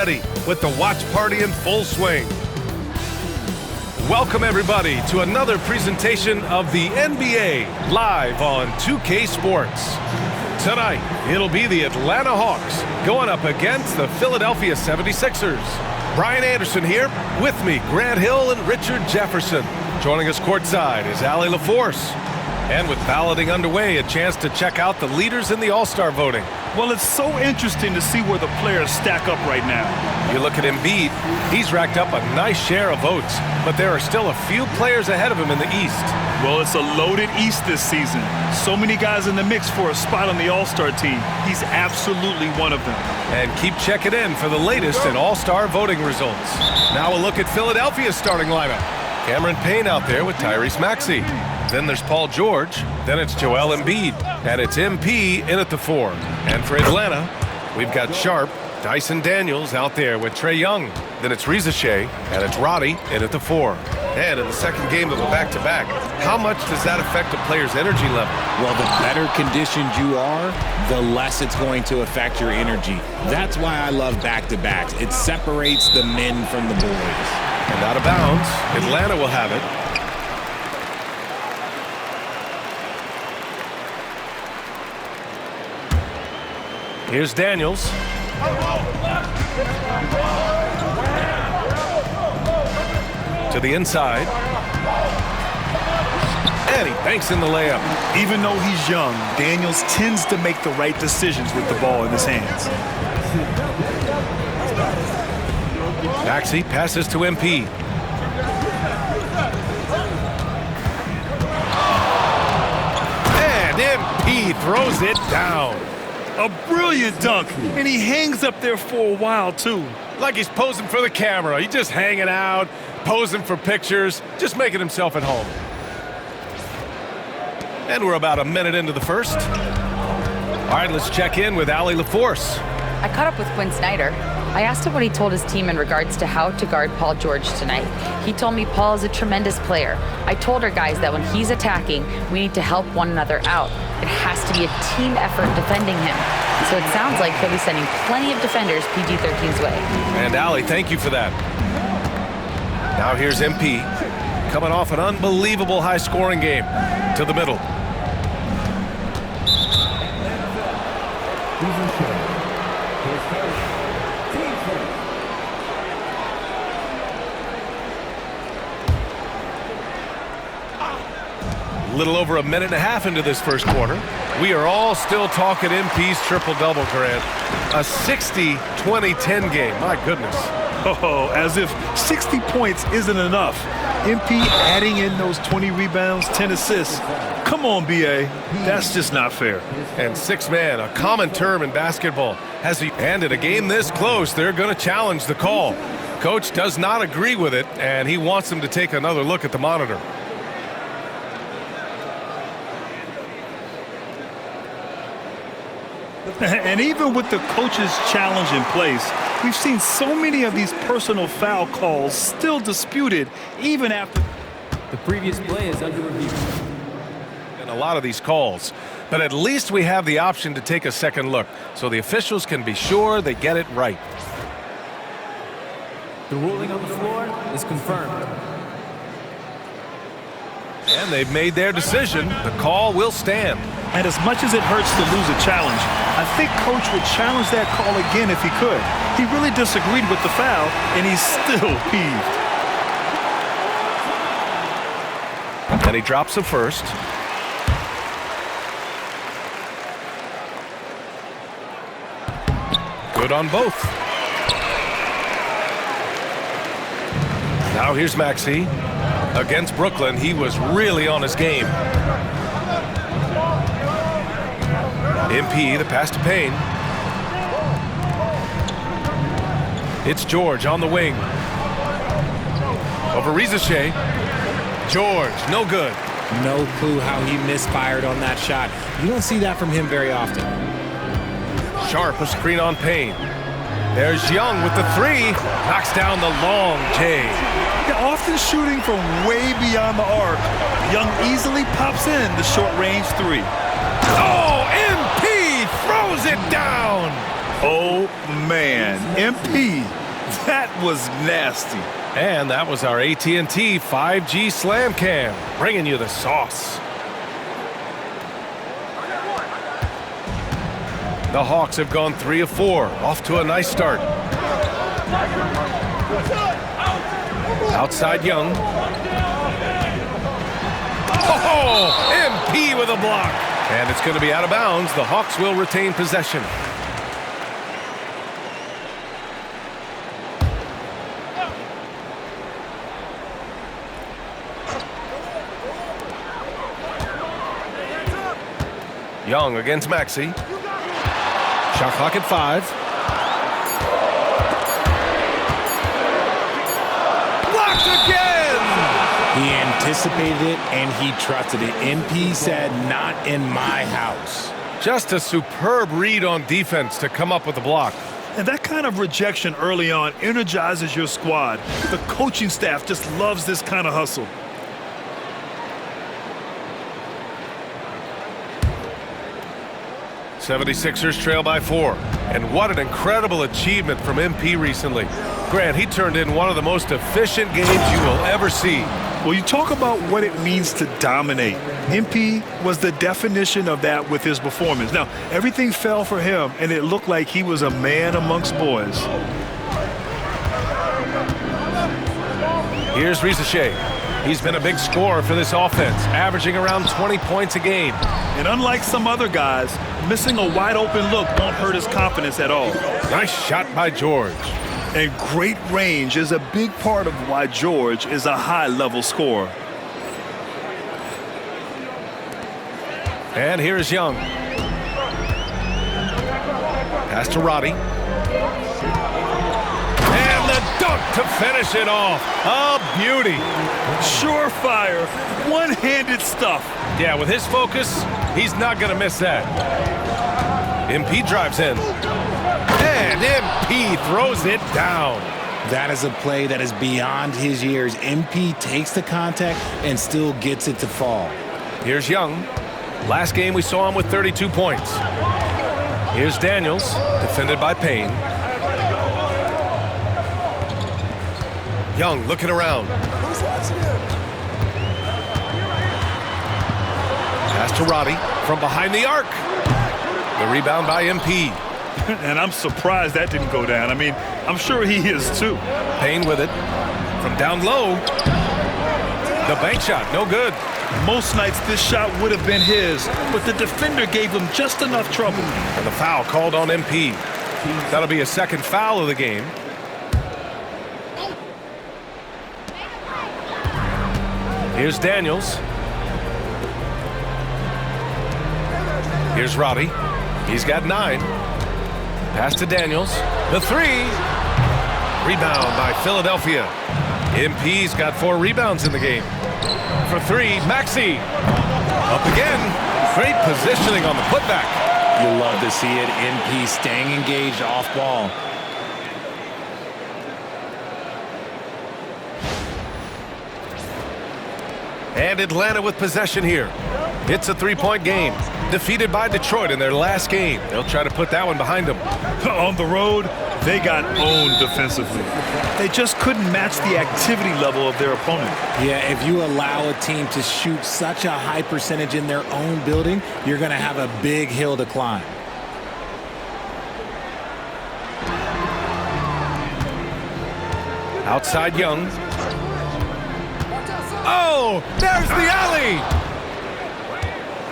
ready with the watch party in full swing. Welcome everybody to another presentation of the NBA live on 2K Sports. Tonight, it'll be the Atlanta Hawks going up against the Philadelphia 76ers. Brian Anderson here, with me, Grant Hill and Richard Jefferson. Joining us courtside is Allie LaForce. And with balloting underway, a chance to check out the leaders in the All-Star voting. Well, it's so interesting to see where the players stack up right now. You look at Embiid, he's racked up a nice share of votes, but there are still a few players ahead of him in the East. Well, it's a loaded East this season. So many guys in the mix for a spot on the All-Star team. He's absolutely one of them. And keep checking in for the latest in All-Star voting results. Now a look at Philadelphia's starting lineup. Cameron Payne out there with Tyrese Maxey. Then there's Paul George. Then it's Joel Embiid. And it's MP in at the 4. And for Atlanta, we've got Sharp, Dyson Daniels out there with Trae Young. Then it's Reza Shea, and it's Roddy in at the 4. And in the second game of a back-to-back, how much does that affect a player's energy level? Well, the better conditioned you are, the less it's going to affect your energy. That's why I love back-to-backs. It separates the men from the boys. And out of bounds, Atlanta will have it. Here's Daniels. To the inside. And he banks in the layup. Even though he's young, Daniels tends to make the right decisions with the ball in his hands. Maxey passes to MP. And MP throws it down. A brilliant dunk, and he hangs up there for a while, too. Like he's posing for the camera. He's just hanging out, posing for pictures, just making himself at home. And we're about a minute into the first. All right, let's check in with Allie LaForce. I caught up with Quinn Snyder. I asked him what he told his team in regards to how to guard Paul George tonight. He told me Paul is a tremendous player. I told our guys that when he's attacking, we need to help one another out. It has to be a team effort defending him. So it sounds like he'll be sending plenty of defenders PG-13's way. And Allie, thank you for that. Now here's MP, coming off an unbelievable high-scoring game. To the middle. A little over a minute and a half into this first quarter. We are all still talking MP's triple-double, Grant. A 60-20-10 game. My goodness. Oh, as if 60 points isn't enough. MP adding in those 20 rebounds, 10 assists. Come on, BA. That's just not fair. And six-man, a common term in basketball. And in a game this close, they're going to challenge the call. Coach does not agree with it, and he wants them to take another look at the monitor. And even with the coach's challenge in place, we've seen so many of these personal foul calls still disputed even after the previous play is under review. And a lot of these calls, but at least we have the option to take a second look so the officials can be sure they get it right. The ruling on the floor is confirmed. And they've made their decision. The call will stand. And as much as it hurts to lose a challenge, I think Coach would challenge that call again if he could. He really disagreed with the foul, and he's still peeved. And he drops the first. Good on both. Now here's Maxey. Against Brooklyn, he was really on his game. MP, the pass to Payne. It's George on the wing. Over Reza Shea. George, no good. No clue how he misfired on that shot. You don't see that from him very often. Sharp, a screen on Payne. There's Young with the 3. Knocks down the long J. Often shooting from way beyond the arc. Young easily pops in the short-range 3. Oh, MP throws it down. Oh, man. MP, that was nasty. And that was our AT&T 5G Slam Cam, bringing you the sauce. The Hawks have gone 3 of 4, off to a nice start. Outside Young. Oh, MP with a block. And it's going to be out of bounds. The Hawks will retain possession. Young against Maxey. Shot clock at 5. Blocked again! He anticipated it and he trusted it. MP said, not in my house. Just a superb read on defense to come up with the block. And that kind of rejection early on energizes your squad. The coaching staff just loves this kind of hustle. '76ers trail by 4. And what an incredible achievement from MP recently. Grant, he turned in one of the most efficient games you will ever see. Well, you talk about what it means to dominate. MP was the definition of that with his performance. Now, everything fell for him, and it looked like he was a man amongst boys. Here's Rizachet. He's been a big scorer for this offense, averaging around 20 points a game. And unlike some other guys, missing a wide-open look won't hurt his confidence at all. Nice shot by George. And great range is a big part of why George is a high-level scorer. And here is Young. Pass to Roddy. And the dunk to finish it off. A beauty. Surefire, one-handed stuff. Yeah, with his focus, he's not going to miss that. MP drives in. And MP throws it down. That is a play that is beyond his years. MP takes the contact and still gets it to fall. Here's Young. Last game we saw him with 32 points. Here's Daniels, defended by Payne. Young looking around. Pass to Roddy from behind the arc. The rebound by MP. And I'm surprised that didn't go down. I mean, I'm sure he is too. Payne with it. From down low. The bank shot, no good. Most nights this shot would have been his, but the defender gave him just enough trouble. And the foul called on MP. That'll be a second foul of the game. Here's Daniels. Here's Roddy. He's got 9. Pass to Daniels. The 3. Rebound by Philadelphia. MP's got 4 rebounds in the game. For 3, Maxey. Up again. Great positioning on the putback. You love to see it. MP staying engaged off ball. And Atlanta with possession here. It's a 3-point game. Defeated by Detroit in their last game. They'll try to put that one behind them. On the road, they got owned defensively. They just couldn't match the activity level of their opponent. Yeah, if you allow a team to shoot such a high percentage in their own building, you're going to have a big hill to climb. Outside Young. Oh, there's the alley.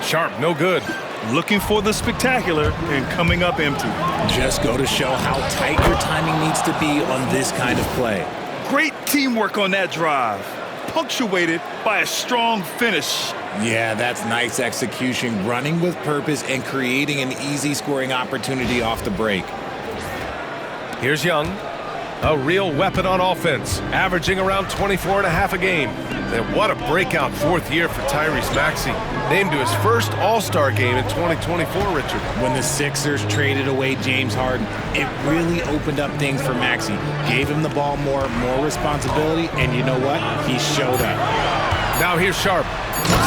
Sharp, no good. Looking for the spectacular and coming up empty. Just go to show how tight your timing needs to be on this kind of play. Great teamwork on that drive, punctuated by a strong finish. Yeah, that's nice execution, running with purpose and creating an easy scoring opportunity off the break. Here's Young. A real weapon on offense, averaging around 24.5 a game. And what a breakout 4th year for Tyrese Maxey. Named to his first All-Star game in 2024, Richard. When the Sixers traded away James Harden, it really opened up things for Maxey. Gave him the ball more responsibility, and you know what? He showed up. Now here's Sharp.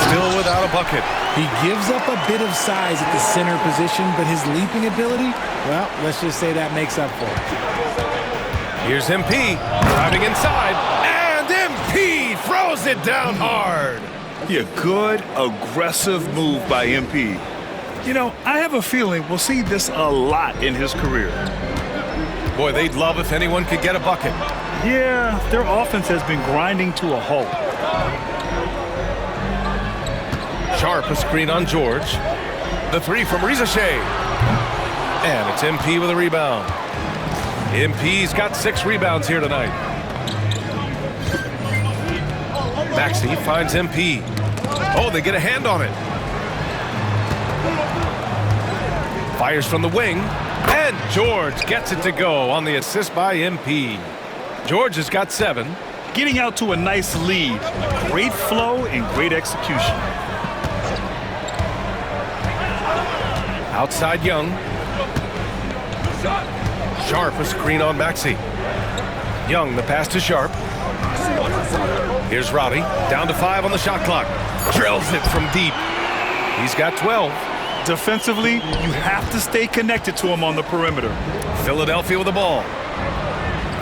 Still without a bucket. He gives up a bit of size at the center position, but his leaping ability, well, let's just say that makes up for it. Here's MP driving inside, and MP throws it down hard. Yeah, good, aggressive move by MP. You know, I have a feeling we'll see this a lot in his career. Boy, they'd love if anyone could get a bucket. Yeah, their offense has been grinding to a halt. Sharp a screen on George. The three from Rizashay. And it's MP with a rebound. MP's got 6 rebounds here tonight. Maxey finds MP. Oh, they get a hand on it. Fires from the wing. And George gets it to go on the assist by MP. George has got 7. Getting out to a nice lead. Great flow and great execution. Outside Young. Sharp a screen on Maxey. Young the pass to Sharp. Here's Rowdy, down to 5 on the shot clock. Drills it from deep. He's got 12. Defensively, you have to stay connected to him on the perimeter. Philadelphia with the ball.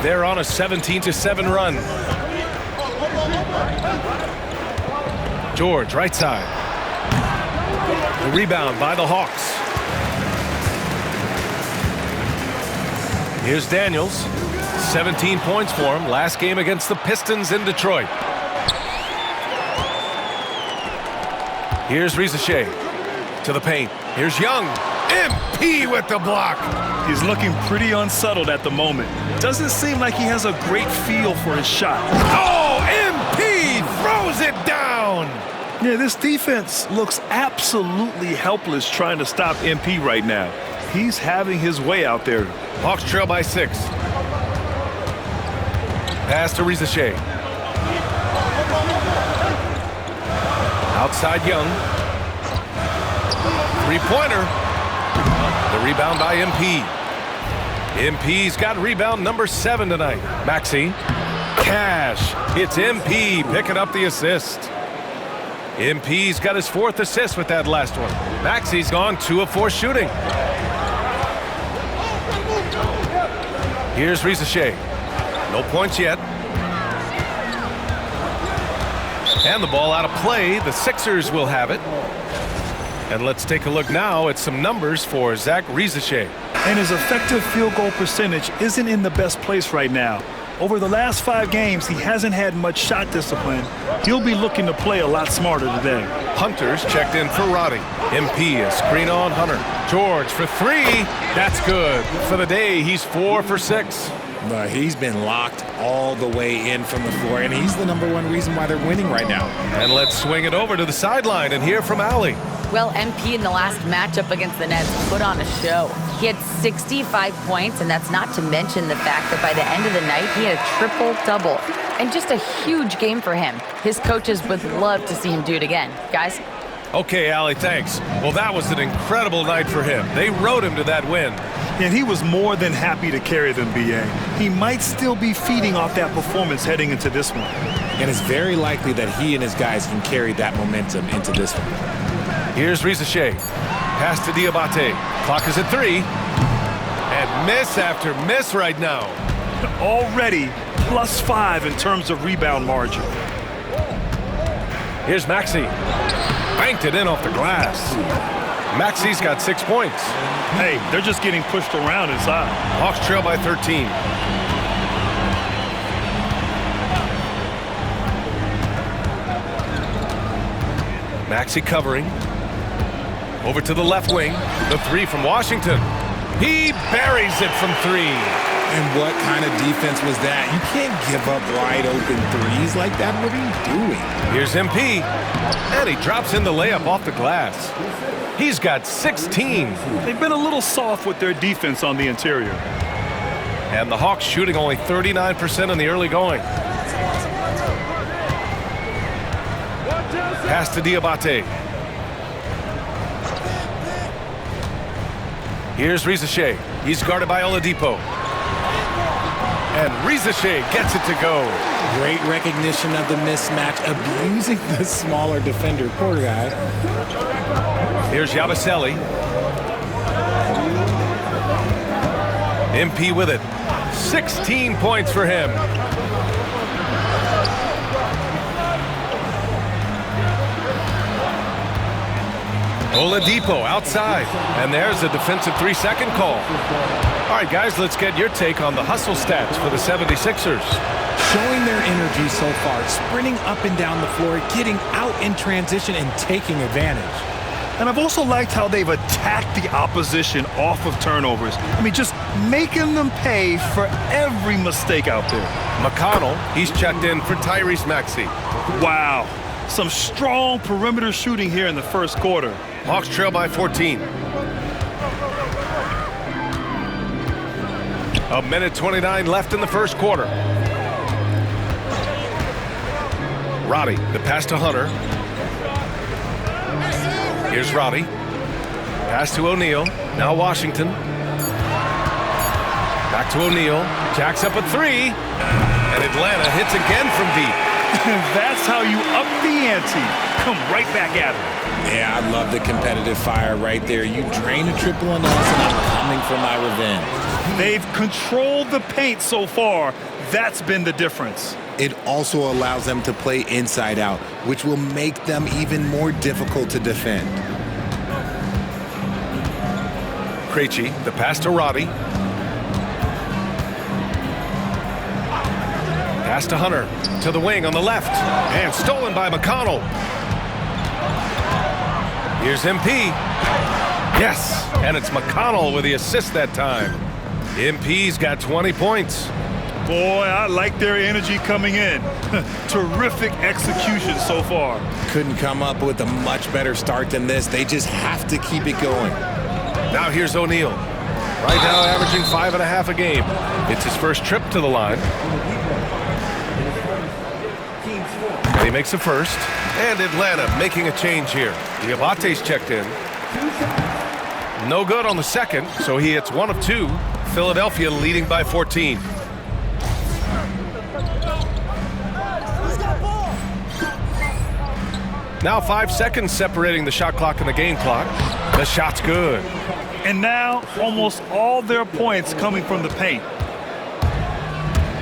They're on a 17-7 run. George, right side. The rebound by the Hawks. Here's Daniels. 17 points for him. Last game against the Pistons in Detroit. Here's Rizashay to the paint. Here's Young. MP with the block. He's looking pretty unsettled at the moment. Doesn't seem like he has a great feel for his shot. Oh, MP throws it down. Yeah, this defense looks absolutely helpless trying to stop MP right now. He's having his way out there. Hawks trail by 6. Pass to Rizashay. Outside Young. Three-pointer. The rebound by MP. MP's got rebound number 7 tonight. Maxey. Cash. It's MP picking up the assist. MP's got his 4th assist with that last one. Maxey's gone 2 of 4 shooting. Here's Rizashay. No points yet. And the ball out of play. The Sixers will have it. And let's take a look now at some numbers for Zach Rizashay. And his effective field goal percentage isn't in the best place right now. Over the last 5 games, he hasn't had much shot discipline. He'll be looking to play a lot smarter today. Hunter's checked in for Roddy. MP a screen on Hunter. George for 3. That's good. For the day, he's 4 for 6. But he's been locked all the way in from the floor, and he's the #1 reason why they're winning right now. And let's swing it over to the sideline and hear from Allie. Well, MP in the last matchup against the Nets put on a show. He had 65 points, and that's not to mention the fact that by the end of the night, he had a triple-double. And just a huge game for him. His coaches would love to see him do it again. Guys? Okay, Allie, thanks. Well, that was an incredible night for him. They rode him to that win. And he was more than happy to carry them, B.A. He might still be feeding off that performance heading into this one. And it's very likely that he and his guys can carry that momentum into this one. Here's Rizashay. Pass to Diabate. Clock is at 3. And miss after miss right now. Already +5 in terms of rebound margin. Here's Maxey. Banked it in off the glass. Maxey's got 6 points. Hey, they're just getting pushed around inside. Hawks trail by 13. Maxey covering. Over to the left wing. The 3 from Washington. He buries it from 3. And what kind of defense was that? You can't give up wide open threes like that. What are you doing? Here's MP. And he drops in the layup off the glass. He's got 16. They've been a little soft with their defense on the interior. And the Hawks shooting only 39% in the early going. Pass to Diabate. Here's Rizashay. He's guarded by Oladipo. And Rizachet gets it to go. Great recognition of the mismatch, abusing the smaller defender. Poor guy. Here's Yabusele. MP with it. 16 points for him. Oladipo outside. And there's a defensive 3-second call. All right, guys, let's get your take on the hustle stats for the 76ers. Showing their energy so far, sprinting up and down the floor, getting out in transition and taking advantage. And I've also liked how they've attacked the opposition off of turnovers. I mean, just making them pay for every mistake out there. McConnell, he's checked in for Tyrese Maxey. Wow. Some strong perimeter shooting here in the first quarter. Hawks trail by 14. A minute 29 left in the first quarter. Roddy, the pass to Hunter. Here's Roddy. Pass to O'Neal. Now Washington. Back to O'Neal. Jacks up a three. And Atlanta hits again from deep. That's how you up the ante. Come right back at it. Yeah, I love the competitive fire right there. You drain a triple on us, and I'm coming for my revenge. They've controlled the paint so far. That's been the difference. It also allows them to play inside out, which will make them even more difficult to defend. Krejci, the pass to Roddy. Pass to Hunter, to the wing on the left, and stolen by McConnell. Here's MP. Yes, and it's McConnell with the assist that time. MP's got 20 points. Boy, I like their energy coming in. Terrific execution so far. Couldn't come up with a much better start than this. They just have to keep it going. Now here's O'Neal. Right now averaging 5.5 a game. It's his first trip to the line. And he makes a first. And Atlanta making a change here. Diabate's checked in. No good on the second, so he hits 1 of 2. Philadelphia leading by 14. Now 5 seconds separating the shot clock and the game clock. The shot's good. And now almost all their points coming from the paint.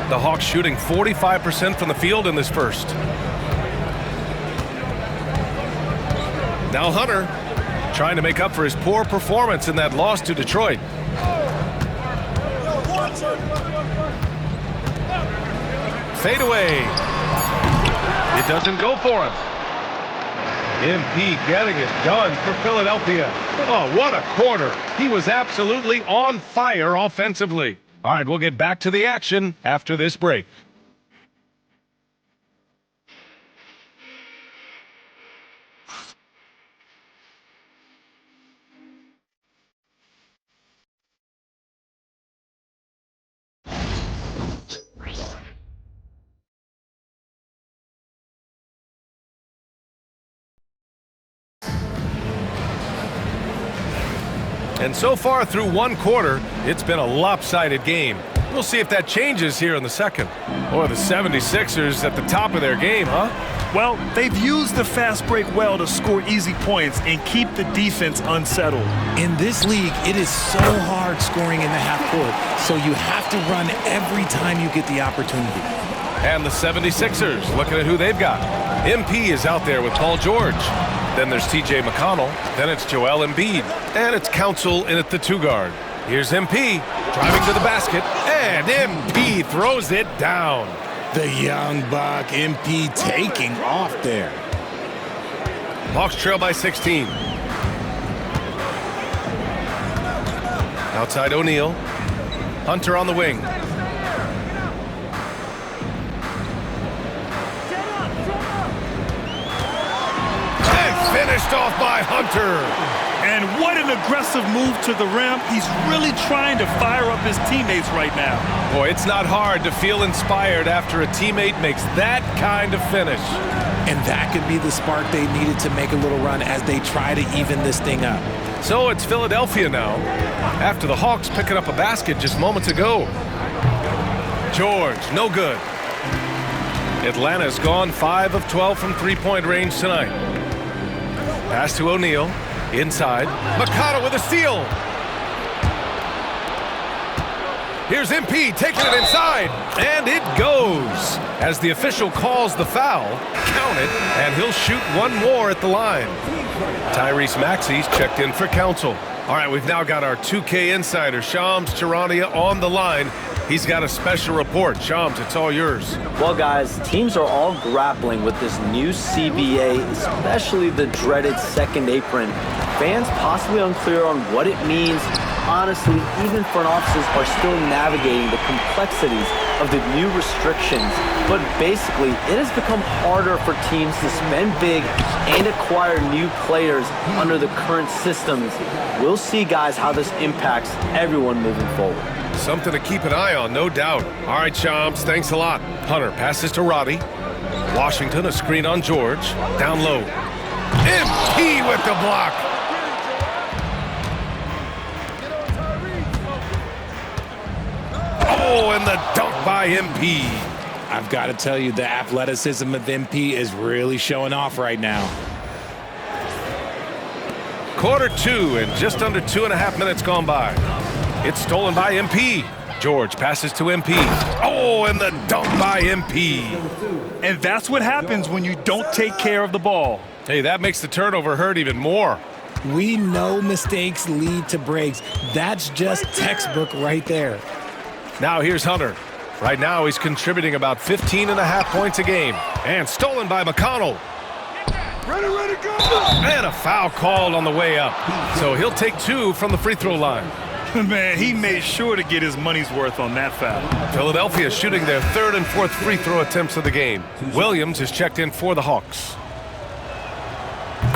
The Hawks shooting 45% from the field in this first. Now Hunter trying to make up for his poor performance in that loss to Detroit. Fade away. It doesn't go for him. MP getting it done for Philadelphia. Oh, what a quarter. He was absolutely on fire offensively. All right, we'll get back to the action after this break. And so far through one quarter, it's been a lopsided game. We'll see if that changes here in the second. Or the 76ers at the top of their game, huh? Well, they've used the fast break well to score easy points and keep the defense unsettled. In this league, it is so hard scoring in the half court, so you have to run every time you get the opportunity. And the 76ers, looking at who they've got. MP is out there with Paul George. Then there's TJ McConnell. Then it's Joel Embiid. And it's Council in at the 2 guard. Here's MP driving to the basket. And MP throws it down. The young buck, MP taking off there. Hawks trail by 16. Outside O'Neal. Hunter on the wing. Finished off by Hunter. And what an aggressive move to the rim. He's really trying to fire up his teammates right now. Boy, it's not hard to feel inspired after a teammate makes that kind of finish. And that could be the spark they needed to make a little run as they try to even this thing up. So it's Philadelphia now, after the Hawks picking up a basket just moments ago. George, no good. Atlanta's gone 5 of 12 from three-point range tonight. Pass to O'Neal, inside. Mikado with a steal. Here's MP taking it inside, and it goes. As the official calls the foul, count it, and he'll shoot one more at the line. Tyrese Maxey's checked in for counsel. All right, we've now got our 2K insider, Shams Charania, on the line. He's got a special report. Shams, it's all yours. Well, guys, teams are all grappling with this new CBA, especially the dreaded second apron. Fans possibly unclear on what it means. Honestly, even front offices are still navigating the complexities of the new restrictions. But basically, it has become harder for teams to spend big and acquire new players under the current systems. We'll see, guys, how this impacts everyone moving forward. Something to keep an eye on, no doubt. All right, Shams, thanks a lot. Hunter passes to Roddy. Washington, a screen on George. Down low. MP with the block. Oh, and the dunk by MP. I've got to tell you, the athleticism of MP is really showing off right now. Quarter 2 and just under 2.5 minutes gone by. It's stolen by MP. George passes to MP. Oh, and the dunk by MP. And that's what happens when you don't take care of the ball. Hey, that makes the turnover hurt even more. We know mistakes lead to breaks. That's just textbook right there. Now here's Hunter. Right now he's contributing about 15.5 points a game. And stolen by McConnell. Ready, go! And a foul called on the way up. So he'll take 2 from the free throw line. Man, he made sure to get his money's worth on that foul. Philadelphia shooting their 3rd and 4th free throw attempts of the game. Williams is checked in for the Hawks.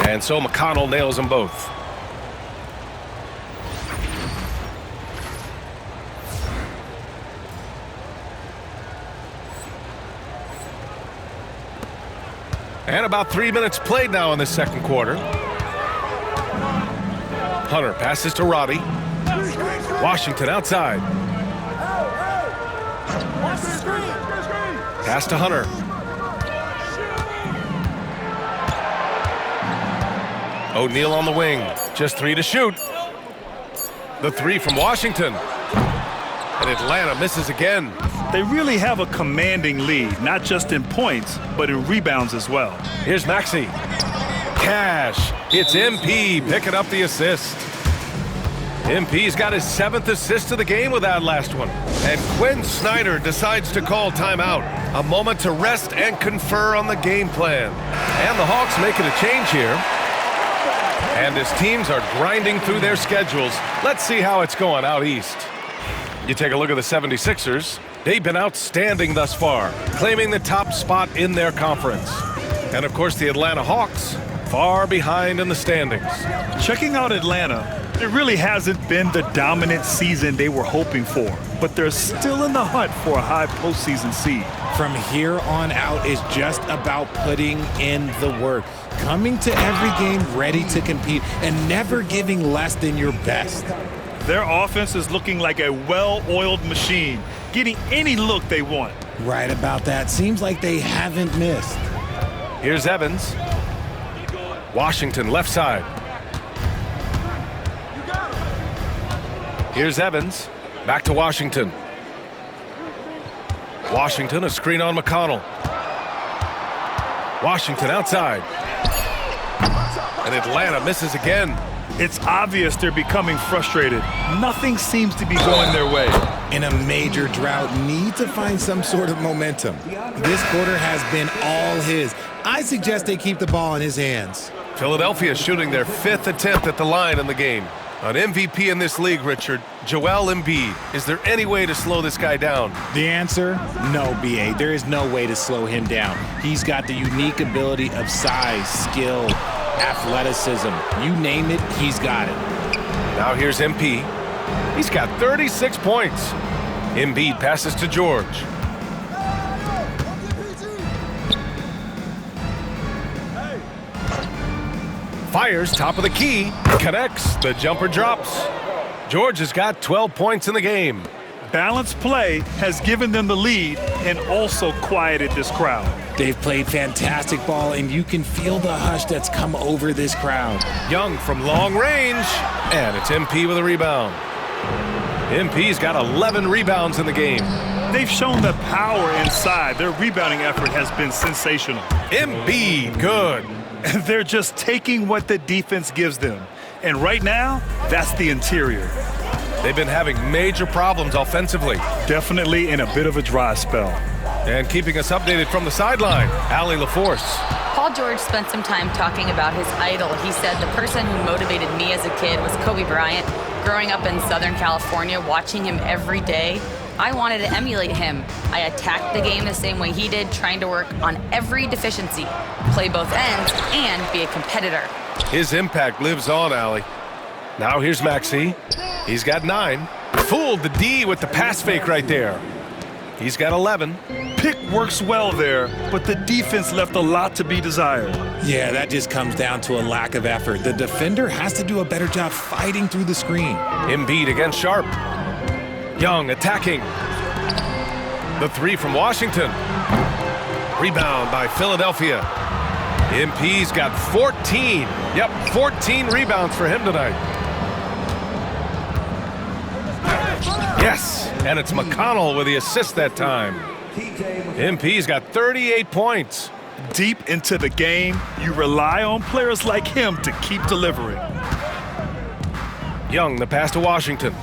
And so McConnell nails them both. And about 3 minutes played now in the second quarter. Hunter passes to Roddy. Washington outside. Pass to Hunter. O'Neal on the wing. Just 3 to shoot. The 3 from Washington. And Atlanta misses again. They really have a commanding lead, not just in points, but in rebounds as well. Here's Maxey. Cash. It's MP picking up the assist. MP's got his 7th assist of the game with that last one. And Quinn Snyder decides to call timeout. A moment to rest and confer on the game plan. And the Hawks making a change here. And as teams are grinding through their schedules, let's see how it's going out east. You take a look at the 76ers. They've been outstanding thus far, claiming the top spot in their conference. And of course, the Atlanta Hawks, far behind in the standings. Checking out Atlanta, it really hasn't been the dominant season they were hoping for, but they're still in the hunt for a high postseason seed. From here on out is just about putting in the work, coming to every game ready to compete, and never giving less than your best. Their offense is looking like a well-oiled machine, getting any look they want. Right about that. Seems like they haven't missed. Here's Evans. Washington left side. Here's Evans. Back to Washington. Washington, a screen on McConnell. Washington outside. And Atlanta misses again. It's obvious they're becoming frustrated. Nothing seems to be going their way. In a major drought, need to find some sort of momentum. This quarter has been all his. I suggest they keep the ball in his hands. Philadelphia shooting their 5th attempt at the line in the game. An MVP in this league, Richard, Joel Embiid. Is there any way to slow this guy down? The answer? No, B.A. There is no way to slow him down. He's got the unique ability of size, skill, athleticism. You name it, he's got it. Now here's MP. He's got 36 points. Embiid passes to George. Fires top of the key. Connects. The jumper drops. George has got 12 points in the game. balanced play has given them the lead and also quieted this crowd. They've played fantastic ball, and you can feel the hush that's come over this crowd. Young from long range, and it's MP with a rebound. MP's got 11 rebounds in the game. They've shown the power inside. Their rebounding effort has been sensational. MP, good. They're just taking what the defense gives them. And right now, that's the interior. They've been having major problems offensively. Definitely in a bit of a dry spell. And keeping us updated from the sideline, Allie LaForce. Paul George spent some time talking about his idol. He said the person who motivated me as a kid was Kobe Bryant. Growing up in Southern California, watching him every day, I wanted to emulate him. I attacked the game the same way he did, trying to work on every deficiency, play both ends, and be a competitor. His impact lives on, Allie. Now here's Maxey. He's got 9. Fooled the D with the pass fake right there. He's got 11. Pick works well there, but the defense left a lot to be desired. Yeah, that just comes down to a lack of effort. The defender has to do a better job fighting through the screen. Embiid against Sharp. Young attacking. The 3 from Washington. Rebound by Philadelphia. MP's got 14. Yep, 14 rebounds for him tonight. Yes, and it's McConnell with the assist that time. MP's got 38 points. Deep into the game, you rely on players like him to keep delivering. Young, the pass to Washington.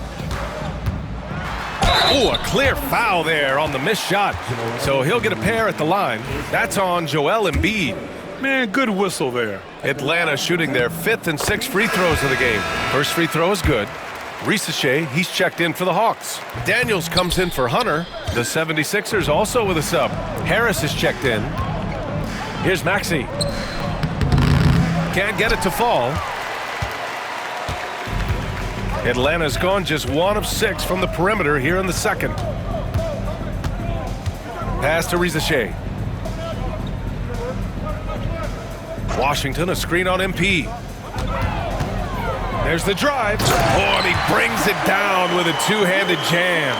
Oh, a clear foul there on the missed shot. So he'll get a pair at the line. That's on Joel Embiid. Man, good whistle there. Atlanta shooting their 5th and 6th free throws of the game. First free throw is good. Risache, he's checked in for the Hawks. Daniels comes in for Hunter. The 76ers also with a sub. Harris is checked in. Here's Maxey. Can't get it to fall. Atlanta's gone just 1 of 6 from the perimeter here in the second. Pass to Risache. Washington, a screen on MP. There's the drive. Oh, and he brings it down with a two-handed jam.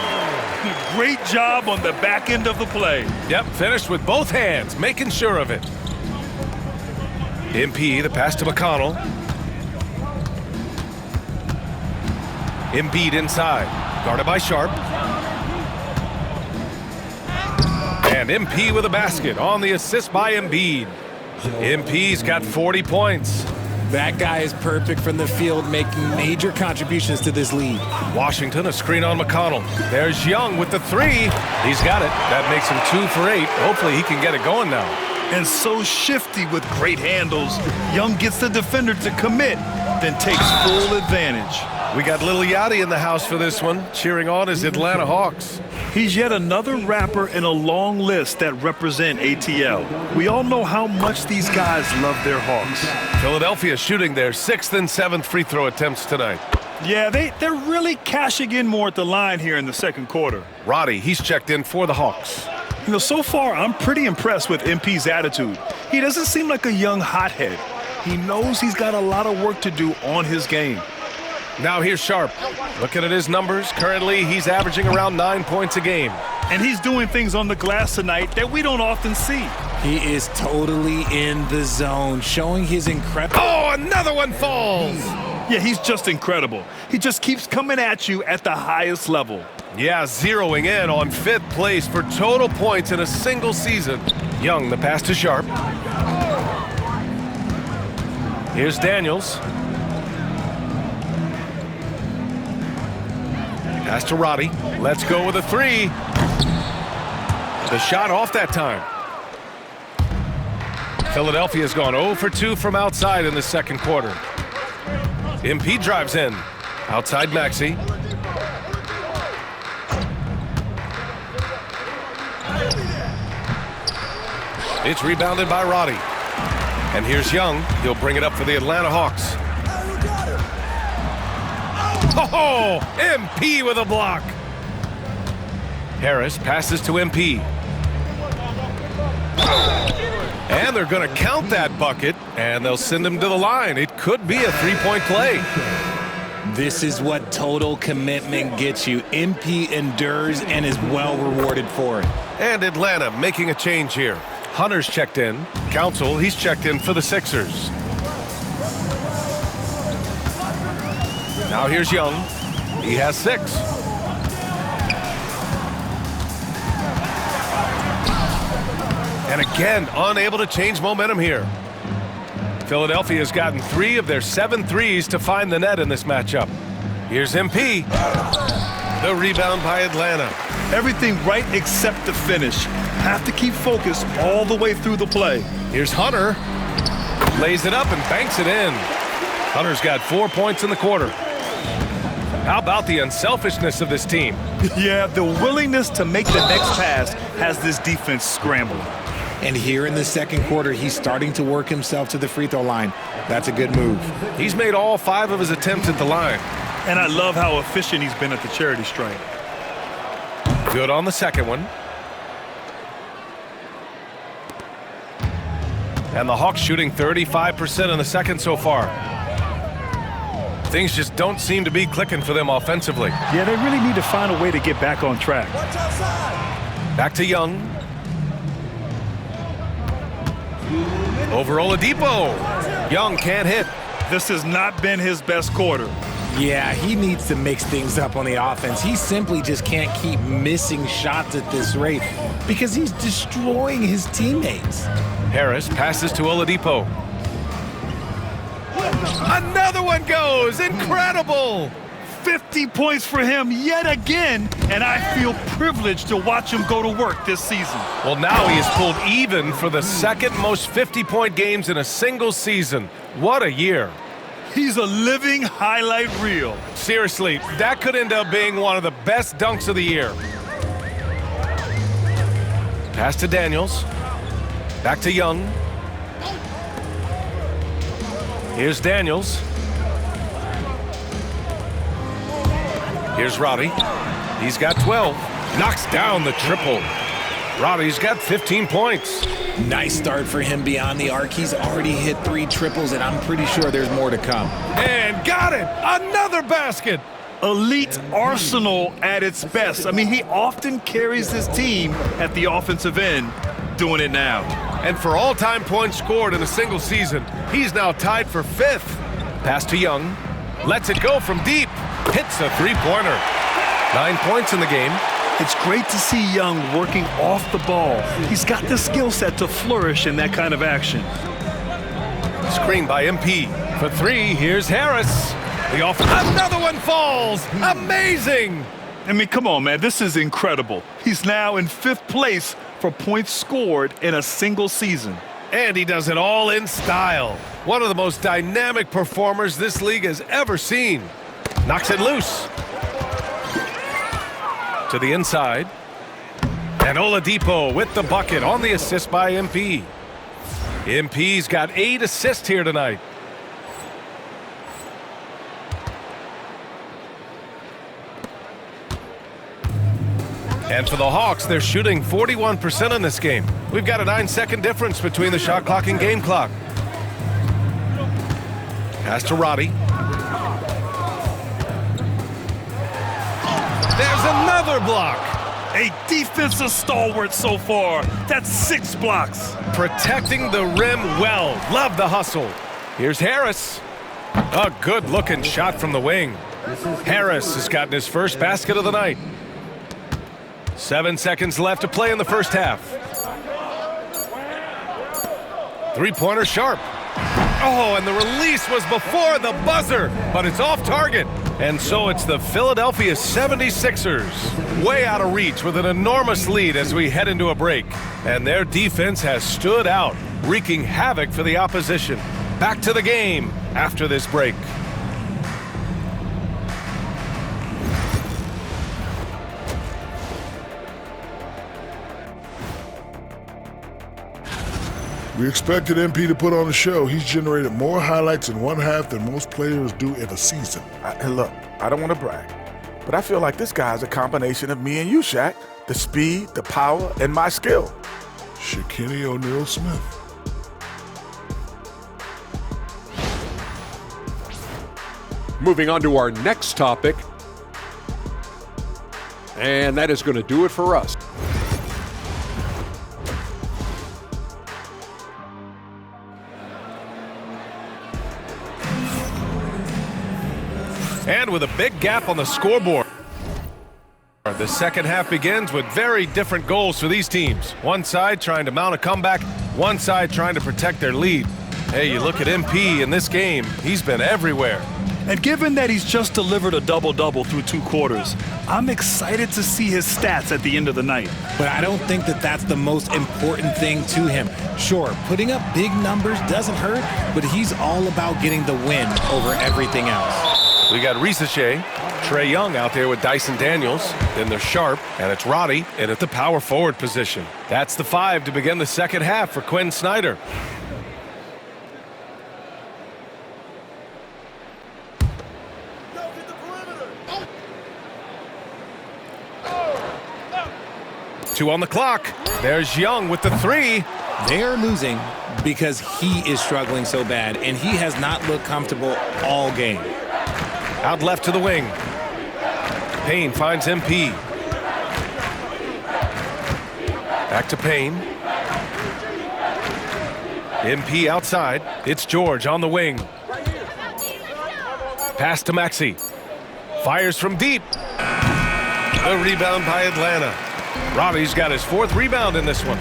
Great job on the back end of the play. Yep, finished with both hands, making sure of it. MP, the pass to McConnell. Embiid inside, guarded by Sharp. And MP with a basket on the assist by Embiid. MP's got 40 points. That guy is perfect from the field, making major contributions to this lead. Washington, a screen on McConnell. There's Young with the 3. He's got it. That makes him 2 for 8. Hopefully he can get it going now. And so shifty with great handles. Young gets the defender to commit, then takes full advantage. We got Lil Yachty in the house for this one, cheering on his Atlanta Hawks. He's yet another rapper in a long list that represent ATL. We all know how much these guys love their Hawks. Philadelphia shooting their 6th and 7th free throw attempts tonight. Yeah, they're really cashing in more at the line here in the second quarter. Roddy, he's checked in for the Hawks. You know, so far, I'm pretty impressed with MP's attitude. He doesn't seem like a young hothead. He knows he's got a lot of work to do on his game. Now here's Sharp. Looking at his numbers, currently he's averaging around 9 points a game. And he's doing things on the glass tonight that we don't often see. He is totally in the zone, showing his incredible... Oh, another one falls! Yeah, he's just incredible. He just keeps coming at you at the highest level. Yeah, zeroing in on 5th place for total points in a single season. Young, the pass to Sharp. Here's Daniels. Pass to Roddy. Let's go with a 3. The shot off that time. Philadelphia's gone 0 for 2 from outside in the second quarter. MP drives in. Outside Maxey. It's rebounded by Roddy. And here's Young. He'll bring it up for the Atlanta Hawks. Oh, MP with a block. Harris passes to MP. And they're going to count that bucket, and they'll send him to the line. It could be a 3-point play. This is what total commitment gets you. MP endures and is well rewarded for it. And Atlanta making a change here. Hunter's checked in. Council, he's checked in for the Sixers. Now here's Young. He has 6. And again, unable to change momentum here. Philadelphia's gotten 3 of their 7 threes to find the net in this matchup. Here's MP. The rebound by Atlanta. Everything right except the finish. Have to keep focused all the way through the play. Here's Hunter. Lays it up and banks it in. Hunter's got 4 points in the quarter. How about the unselfishness of this team? Yeah, the willingness to make the next pass has this defense scrambling. And here in the second quarter, he's starting to work himself to the free throw line. That's a good move. He's made all 5 of his attempts at the line. And I love how efficient he's been at the charity stripe. Good on the second one. And the Hawks shooting 35% in the second so far. Things just don't seem to be clicking for them offensively. Yeah, they really need to find a way to get back on track. Back to Young. Over Oladipo. Young can't hit. This has not been his best quarter. Yeah, he needs to mix things up on the offense. He simply just can't keep missing shots at this rate because he's destroying his teammates. Harris passes to Oladipo. Another one goes. Incredible. 50 points for him yet again, and I feel privileged to watch him go to work this season. Well, now he has pulled even for the second most 50-point games in a single season. What a year. He's a living highlight reel. Seriously, that could end up being one of the best dunks of the year. Pass to Daniels. Back to Young. Here's Daniels. Here's Roddy. He's got 12. Knocks down the triple. Roddy's got 15 points. Nice start for him beyond the arc. He's already hit 3 triples, and I'm pretty sure there's more to come. And got it! Another basket! Elite arsenal at its best. I mean, he often carries his team at the offensive end, doing it now. And for all-time points scored in a single season, he's now tied for 5th. Pass to Young. Lets it go from deep. Hits a three-pointer. 9 points in the game. It's great to see Young working off the ball. He's got the skill set to flourish in that kind of action. Screen by MP. For 3, here's Harris. The another one falls. Amazing. I mean, come on, man. This is incredible. He's now in 5th place for points scored in a single season. And he does it all in style. One of the most dynamic performers this league has ever seen. Knocks it loose. To the inside. And Oladipo with the bucket on the assist by MP. MP's got 8 assists here tonight. And for the Hawks, they're shooting 41% in this game. We've got a 9-second difference between the shot clock and game clock. Pass to Roddy. There's another block. A defensive stalwart so far. That's 6 blocks. Protecting the rim well. Love the hustle. Here's Harris. A good-looking shot from the wing. Harris has gotten his first basket of the night. 7 seconds left to play in the first half. Three-pointer sharp. Oh, and the release was before the buzzer, but it's off target. And so it's the Philadelphia 76ers, way out of reach with an enormous lead as we head into a break. And their defense has stood out, wreaking havoc for the opposition. Back to the game after this break. We expected MP to put on a show. He's generated more highlights in one half than most players do in a season. And look, I don't want to brag, but I feel like this guy's a combination of me and you, Shaq. The speed, the power, and my skill. Shaquille O'Neal Smith. Moving on to our next topic. And that is going to do it for us. And with a big gap on the scoreboard, the second half begins with very different goals for these teams. One side trying to mount a comeback, one side trying to protect their lead. Hey, you look at MP in this game, he's been everywhere. And given that he's just delivered a double-double through 2 quarters, I'm excited to see his stats at the end of the night. But I don't think that that's the most important thing to him. Sure, putting up big numbers doesn't hurt, but he's all about getting the win over everything else. We got Risachet, Trae Young out there with Dyson Daniels. Then there's Sharp, and it's Roddy in at the power forward position. That's the 5 to begin the second half for Quinn Snyder. Two on the clock. There's Young with the 3. They're losing because he is struggling so bad, and he has not looked comfortable all game. Out left to the wing. Payne finds MP. Back to Payne. MP outside. It's George on the wing. Pass to Maxey. Fires from deep. The rebound by Atlanta. Roddy's got his 4th rebound in this one.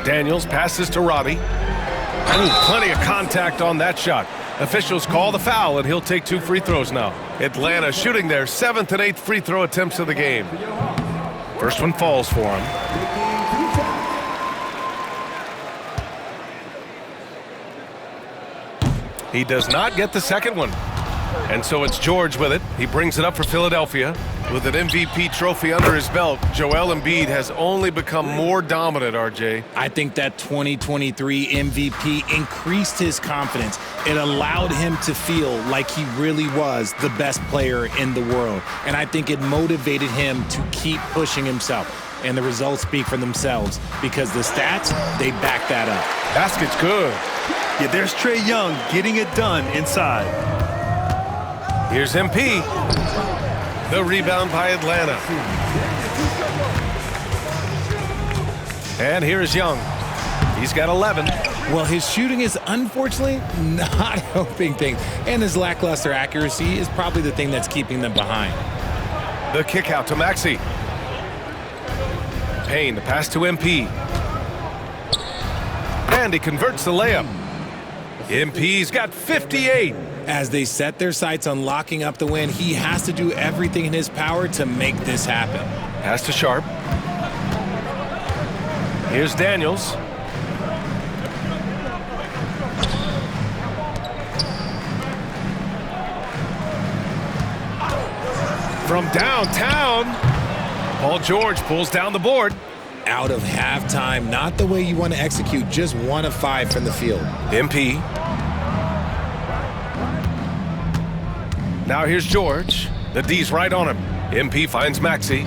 Daniels passes to Roddy. Ooh, plenty of contact on that shot. Officials call the foul, and he'll take 2 free throws now. Atlanta shooting their 7th and 8th free throw attempts of the game. First one falls for him. He does not get the second one. And so it's George with it. He brings it up for Philadelphia. With an MVP trophy under his belt, Joel Embiid has only become more dominant, RJ. I think that 2023 MVP increased his confidence. It allowed him to feel like he really was the best player in the world. And I think it motivated him to keep pushing himself. And the results speak for themselves because the stats, they back that up. Basket's good. Yeah, there's Trae Young getting it done inside. Here's MP. The rebound by Atlanta. And here's Young. He's got 11. Well, his shooting is unfortunately not helping things. And his lackluster accuracy is probably the thing that's keeping them behind. The kick out to Maxey. Payne, the pass to MP. And he converts the layup. MP's got 58. As they set their sights on locking up the win, he has to do everything in his power to make this happen. Pass to Sharp. Here's Daniels. From downtown, Paul George pulls down the board. Out of halftime, not the way you want to execute, just 1 of 5 from the field. MP. Now here's George. The D's right on him. MP finds Maxey.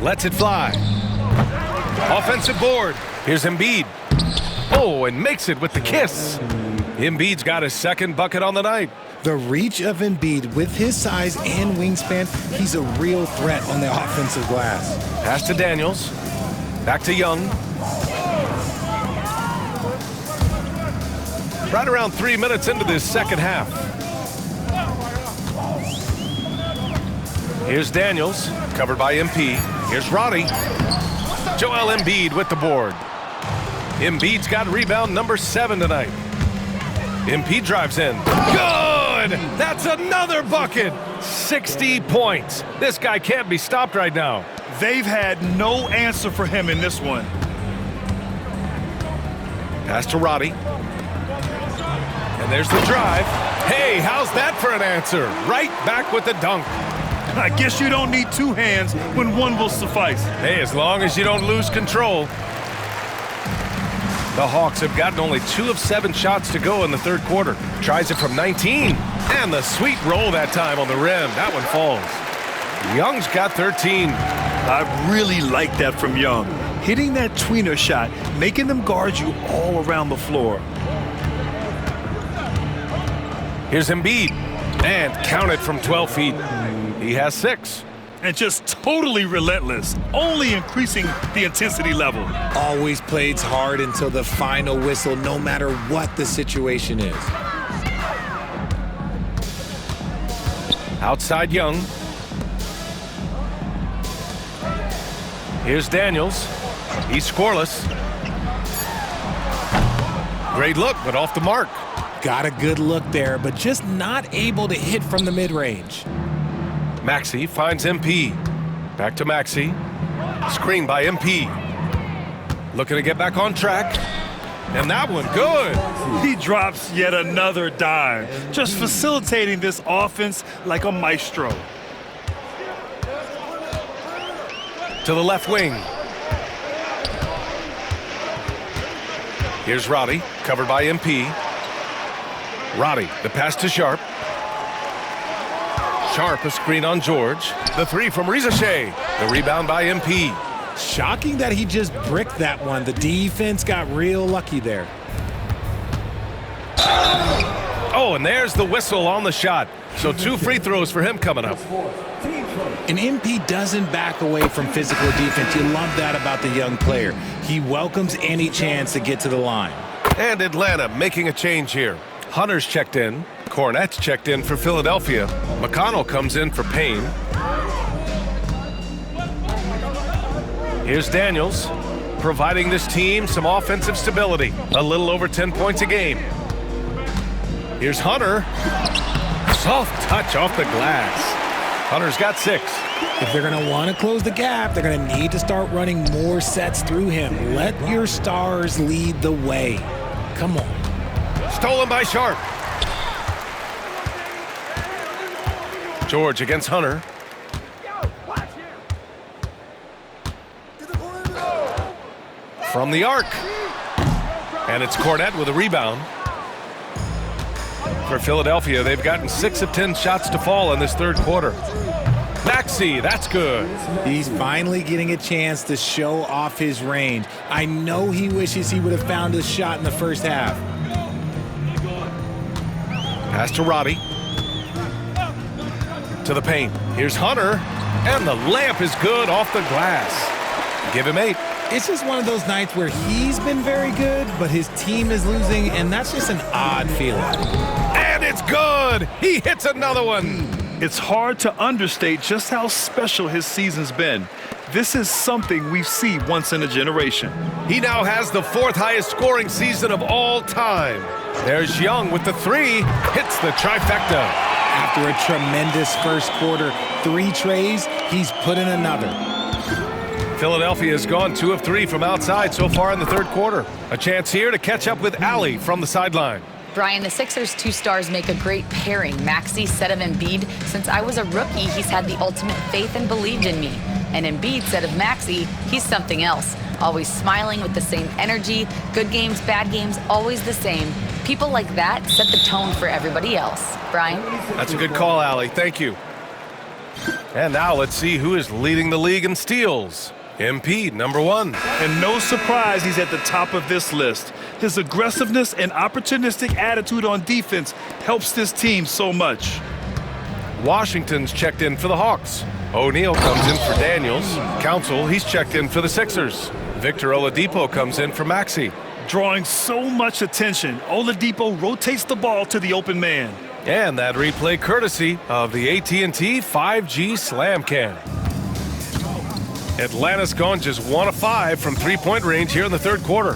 Lets it fly. Offensive board. Here's Embiid. Oh, and makes it with the kiss. Embiid's got his 2nd bucket on the night. The reach of Embiid with his size and wingspan, he's a real threat on the offensive glass. Pass to Daniels. Back to Young. Right around 3 minutes into this second half. Here's Daniels, covered by MP. Here's Roddy. Joel Embiid with the board. Embiid's got rebound number 7 tonight. MP drives in. Good! That's another bucket! 60 points. This guy can't be stopped right now. They've had no answer for him in this one. Pass to Roddy. And there's the drive. Hey, how's that for an answer? Right back with the dunk. I guess you don't need 2 hands when 1 will suffice. Hey, as long as you don't lose control. The Hawks have gotten only 2 of 7 shots to go in the 3rd quarter. Tries it from 19. And the sweet roll that time on the rim. That one falls. Young's got 13. I really like that from Young. Hitting that tweener shot, making them guard you all around the floor. Here's Embiid. And count it from 12 feet. He has 6. And just totally relentless, only increasing the intensity level. Always plays hard until the final whistle, no matter what the situation is. Outside Young. Here's Daniels. He's scoreless. Great look, but off the mark. Got a good look there, but just not able to hit from the mid-range. Maxey finds MP. Back to Maxey. Screen by MP. Looking to get back on track. And that one, good. He drops yet another dime, just facilitating this offense like a maestro. To the left wing. Here's Roddy, covered by MP. Roddy, the pass to Sharp. Sharp, a screen on George. The 3 from Rizachet. The rebound by MP. Shocking that he just bricked that one. The defense got real lucky there. Oh, and there's the whistle on the shot. So 2 free throws for him coming up. And MP doesn't back away from physical defense. You love that about the young player. He welcomes any chance to get to the line. And Atlanta making a change here. Hunter's checked in. Cornette's checked in for Philadelphia. McConnell comes in for Payne. Here's Daniels, providing this team some offensive stability. A little over 10 points a game. Here's Hunter. Soft touch off the glass. Hunter's got 6. If they're going to want to close the gap, they're going to need to start running more sets through him. Let your stars lead the way. Come on. Stolen by Sharp. George against Hunter. From the arc. And it's Cornette with a rebound. For Philadelphia, they've gotten 6 of 10 shots to fall in this third quarter. Maxey, that's good. He's finally getting a chance to show off his range. I know he wishes he would have found his shot in the first half. Pass to Roddy. To the paint. Here's Hunter. And the layup is good off the glass. Give him 8. It's just one of those nights where he's been very good, but his team is losing, and that's just an odd feeling. And it's good. He hits another one. It's hard to understate just how special his season's been. This is something we see once in a generation. He now has the 4th highest scoring season of all time. There's Young with the 3. Hits the trifecta. After a tremendous first quarter, 3 trays, he's put in another. Philadelphia has gone 2 of 3 from outside so far in the third quarter. A chance here to catch up with Allie from the sideline. Brian, the Sixers' 2 stars make a great pairing. Maxey said of Embiid, since I was a rookie, he's had the ultimate faith and believed in me. And Embiid said of Maxey, he's something else. Always smiling with the same energy. Good games, bad games, always the same. People like that set the tone for everybody else. Brian? That's a good call, Allie. Thank you. And now let's see who is leading the league in steals. MP, number 1. And no surprise he's at the top of this list. His aggressiveness and opportunistic attitude on defense helps this team so much. Washington's checked in for the Hawks. O'Neal comes in for Daniels. Council, he's checked in for the Sixers. Victor Oladipo comes in for Maxey. Drawing so much attention, Oladipo rotates the ball to the open man. And that replay courtesy of the AT&T 5G Slam Can. Atlanta's gone just 1 of 5 from 3-point range here in the third quarter.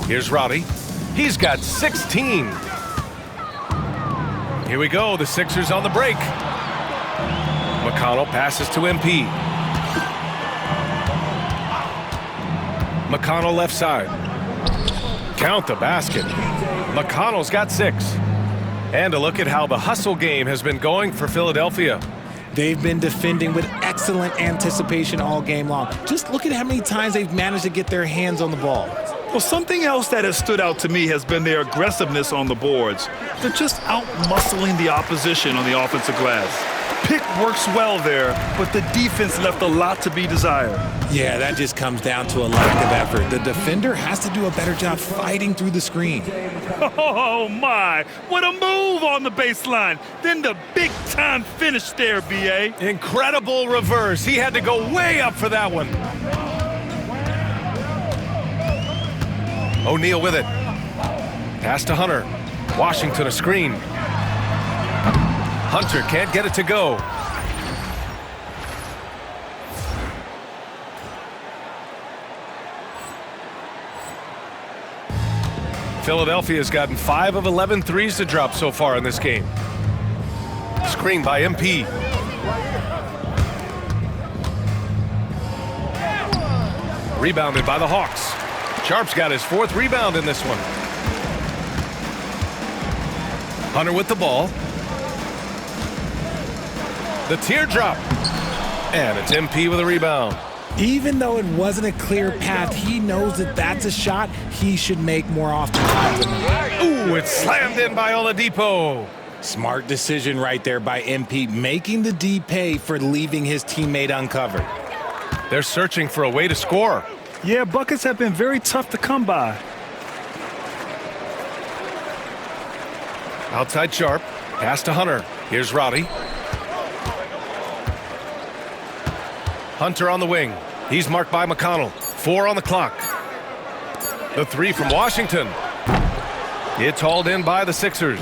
Here's Roddy. He's got 16. Here we go, the Sixers on the break. McConnell passes to MP. McConnell left side. Count the basket. McConnell's got 6. And a look at how the hustle game has been going for Philadelphia. They've been defending with excellent anticipation all game long. Just look at how many times they've managed to get their hands on the ball. Well, something else that has stood out to me has been their aggressiveness on the boards. They're just out-muscling the opposition on the offensive glass. Pick works well there, but the defense left a lot to be desired. Yeah, that just comes down to a lack of effort. The defender has to do a better job fighting through the screen. Oh, my. What a move on the baseline. Then the big-time finish there, B.A. Incredible reverse. He had to go way up for that one. O'Neal with it. Pass to Hunter. Washington a screen. Hunter can't get it to go. Philadelphia's gotten 5 of 11 threes to drop so far in this game. Screen by MP. Rebounded by the Hawks. Sharp's got his 4th rebound in this one. Hunter with the ball. The teardrop. And it's MP with a rebound. Even though it wasn't a clear path, he knows that that's a shot he should make more often. Ooh, it's slammed in by Oladipo. Smart decision right there by MP, making the D pay for leaving his teammate uncovered. They're searching for a way to score. Yeah, buckets have been very tough to come by. Outside Sharp. Pass to Hunter. Here's Roddy. Hunter on the wing. He's marked by McConnell. 4 on the clock. The 3 from Washington. It's hauled in by the Sixers.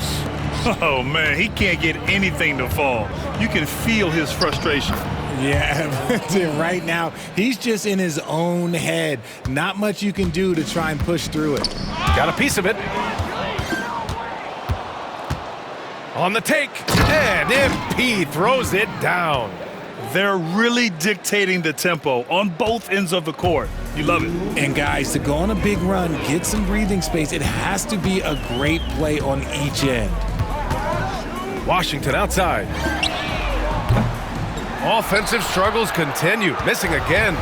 Oh, man, he can't get anything to fall. You can feel his frustration. Yeah, right now, he's just in his own head. Not much you can do to try and push through it. Got a piece of it. On the take. And MP throws it down. They're really dictating the tempo on both ends of the court. You love it. And guys, to go on a big run, get some breathing space, it has to be a great play on each end. Washington outside. Offensive struggles continue, missing again.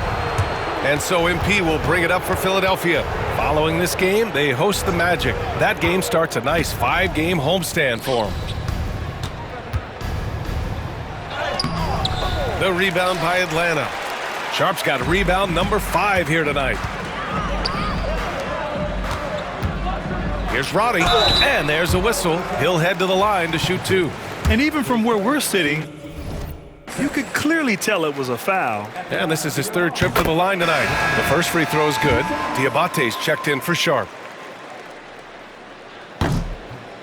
And so MP will bring it up for Philadelphia. Following this game, they host the Magic. That game starts a nice 5-game homestand for them. The rebound by Atlanta. Sharp's got rebound number 5 here tonight. Here's Roddy, and there's a whistle. He'll head to the line to shoot 2. And even from where we're sitting, you could clearly tell it was a foul. And this is his 3rd trip to the line tonight. The first free throw is good. Diabate's checked in for Sharp.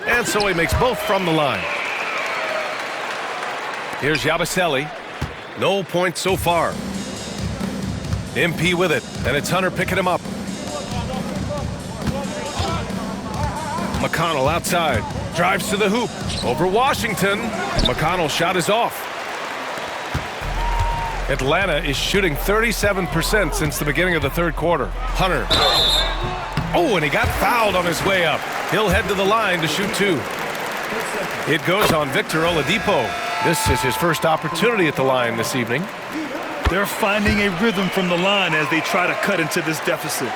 And so he makes both from the line. Here's Yabusele. No points so far. MP with it, and it's Hunter picking him up. McConnell outside. Drives to the hoop. Over Washington. McConnell's shot is off. Atlanta is shooting 37% since the beginning of the 3rd quarter. Hunter. Oh, and he got fouled on his way up. He'll head to the line to shoot 2. It goes on Victor Oladipo. This is his first opportunity at the line this evening. They're finding a rhythm from the line as they try to cut into this deficit.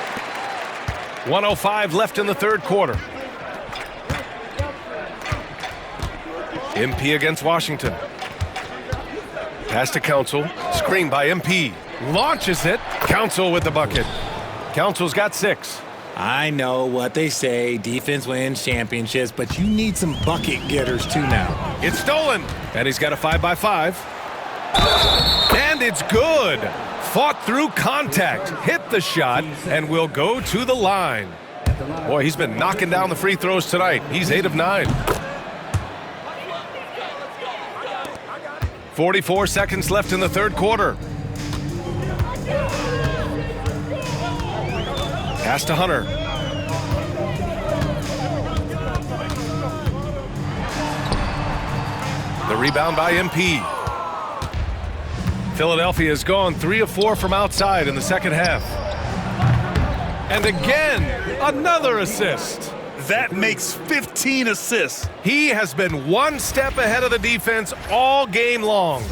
1:05 left in the 3rd quarter. MP against Washington. Pass to Council. Screen by MP. Launches it. Council with the bucket. Council's got 6. I know what they say, defense wins championships, but you need some bucket getters too now. It's stolen, and he's got a 5x5. And it's good. Fought through contact, hit the shot, and will go to the line. Boy, he's been knocking down the free throws tonight. He's 8 of 9. 44 seconds left in the 3rd quarter. Pass to Hunter. The rebound by MP. Philadelphia has gone 3 of 4 from outside in the 2nd half. And again, another assist. That makes 15 assists. He has been 1 step ahead of the defense all game long.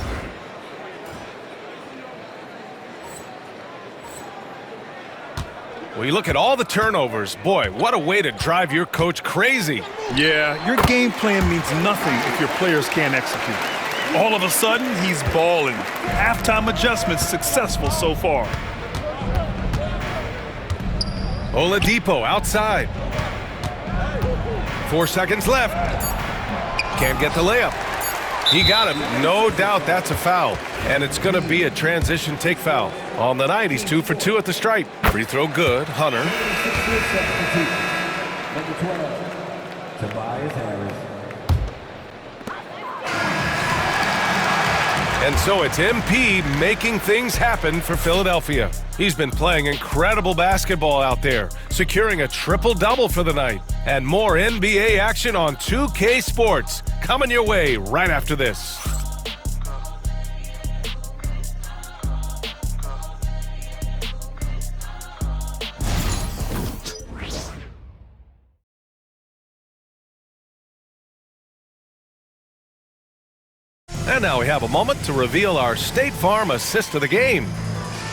Well, you look at all the turnovers. Boy, what a way to drive your coach crazy. Yeah, your game plan means nothing if your players can't execute. All of a sudden, he's balling. Halftime adjustments successful so far. Oladipo outside. 4 seconds left. Can't get the layup. He got him. No doubt that's a foul. And it's going to be a transition take foul. On the night, he's 2 for 2 at the stripe. Free throw good. Hunter. And so it's MP making things happen for Philadelphia. He's been playing incredible basketball out there, securing a triple-double for the night. And more NBA action on 2K Sports coming your way right after this. And now we have a moment to reveal our State Farm assist of the game.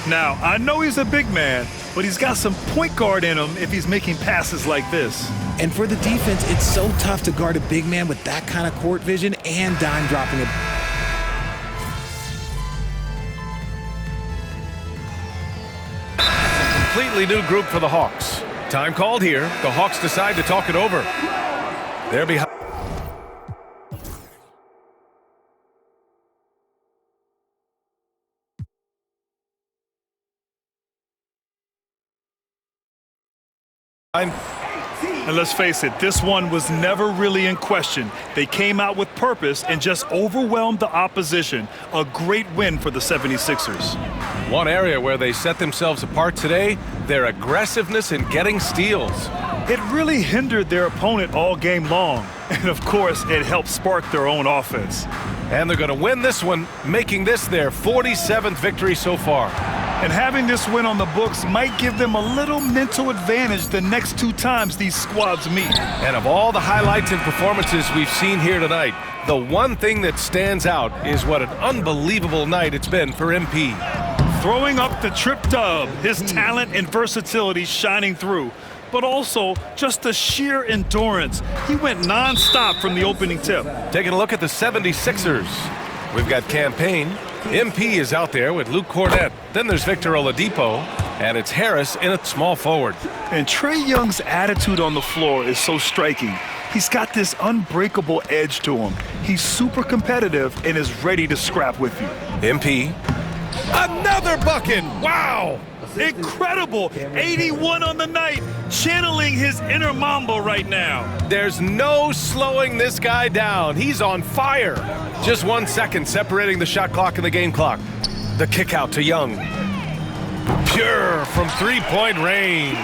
Now, I know he's a big man, but he's got some point guard in him if he's making passes like this. And for the defense, it's so tough to guard a big man with that kind of court vision and dime dropping it. Completely new group for the Hawks. Time called here. The Hawks decide to talk it over. They're behind. And let's face it, this one was never really in question. They came out with purpose and just overwhelmed the opposition. A great win for the 76ers. One area where they set themselves apart today, their aggressiveness in getting steals. It really hindered their opponent all game long. And of course, it helped spark their own offense. And they're going to win this one, making this their 47th victory so far. And having this win on the books might give them a little mental advantage the next 2 times these squads meet. And of all the highlights and performances we've seen here tonight, the one thing that stands out is what an unbelievable night it's been for MP. Throwing up the trip dub, his talent and versatility shining through, but also just the sheer endurance. He went non-stop from the opening tip. Taking a look at the 76ers. We've got Campaign. MP is out there with Luke Cornett. Then there's Victor Oladipo, and it's Harris in a small forward. And Trae Young's attitude on the floor is so striking. He's got this unbreakable edge to him. He's super competitive and is ready to scrap with you. MP. Another bucket! Wow! Incredible! 81 on the night, channeling his inner Mamba right now. There's no slowing this guy down. He's on fire. Just 1 second separating the shot clock and the game clock. The kick out to Young. Pure from three-point range.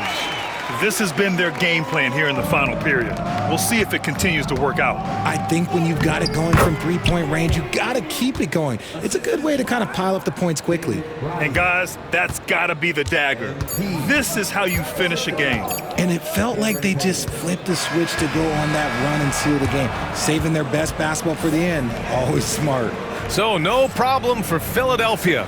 This has been their game plan here in the final period. We'll see if it continues to work out. I think when you've got it going from three-point range, you got to keep it going. It's a good way to kind of pile up the points quickly. And guys, that's got to be the dagger. This is how you finish a game. And it felt like they just flipped the switch to go on that run and seal the game, saving their best basketball for the end. Always smart. So no problem for Philadelphia.